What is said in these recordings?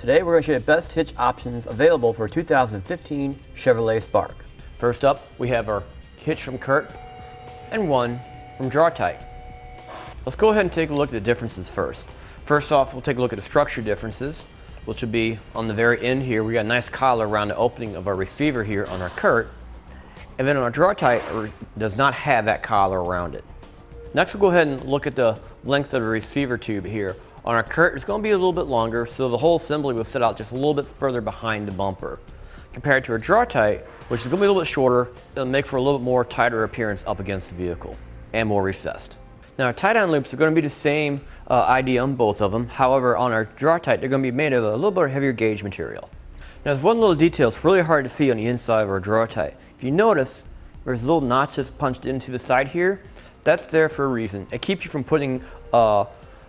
Today we're going to show you the best hitch options available for a 2015 Chevrolet Spark. First up, we have our hitch from Curt and one from Draw-Tite. Let's go ahead and take a look at the differences first. First off, we'll take a look at the structure differences, which will be on the very end here. We got a nice collar around the opening of our receiver here on our Curt, and then on our Draw-Tite does not have that collar around it. Next, we'll go ahead and look at the length of the receiver tube here. On our Curt, it's going to be a little bit longer, so the whole assembly will sit out just a little bit further behind the bumper. Compared to a Draw-Tite, which is going to be a little bit shorter, it'll make for a little bit more tighter appearance up against the vehicle and more recessed. Now, our Tiedown loops are going to be the same idea on both of them. However, on our Draw-Tite, they're going to be made of a little bit heavier gauge material. Now, there's one little detail it's really hard to see on the inside of our Draw-Tite. If you notice, there's a little notch that's punched into the side here. That's there for a reason. It keeps you from putting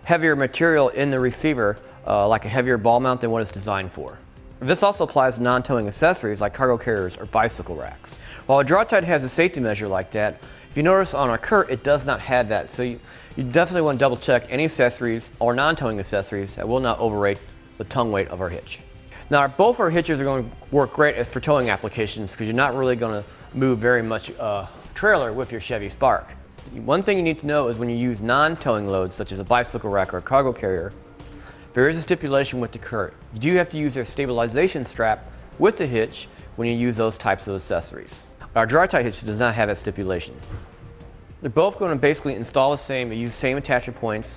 heavier material in the receiver, like a heavier ball mount than what it's designed for. This also applies to non-towing accessories like cargo carriers or bicycle racks. While a Draw-Tite has a safety measure like that, if you notice on our Curt, it does not have that. So you definitely want to double check any accessories or non-towing accessories that will not overrate the tongue weight of our hitch. Now, both our hitches are going to work great as for towing applications because you're not really going to move very much trailer with your Chevy Spark. One thing you need to know is when you use non-towing loads, such as a bicycle rack or a cargo carrier, there is a stipulation with the Curt. You do have to use their stabilization strap with the hitch when you use those types of accessories. Our Draw-Tite hitch does not have that stipulation. They're both going to basically install the same, they use the same attachment points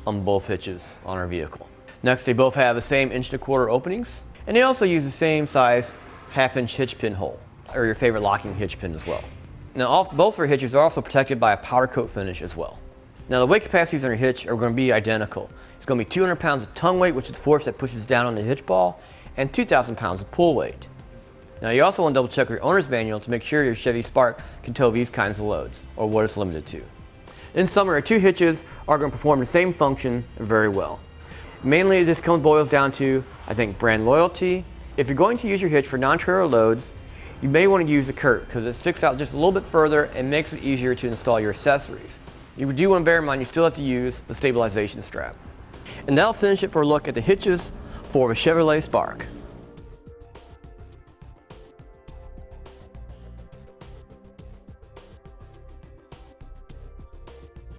on both hitches on our vehicle. Next, they both have the same 1.25" openings, and they also use the same size 1/2" hitch pin hole, or your favorite locking hitch pin as well. Now, both our hitches are also protected by a powder coat finish as well. Now, the weight capacities on your hitch are going to be identical. It's going to be 200 pounds of tongue weight, which is the force that pushes down on the hitch ball, and 2,000 pounds of pull weight. Now, you also want to double check your owner's manual to make sure your Chevy Spark can tow these kinds of loads, or what it's limited to. In summary, our two hitches are going to perform the same function very well. Mainly, it just boils down to, I think, brand loyalty. If you're going to use your hitch for non-trailer loads, you may want to use the Curt because it sticks out just a little bit further and makes it easier to install your accessories. You do want to bear in mind you still have to use the stabilization strap. And that'll finish it for a look at the hitches for the Chevrolet Spark.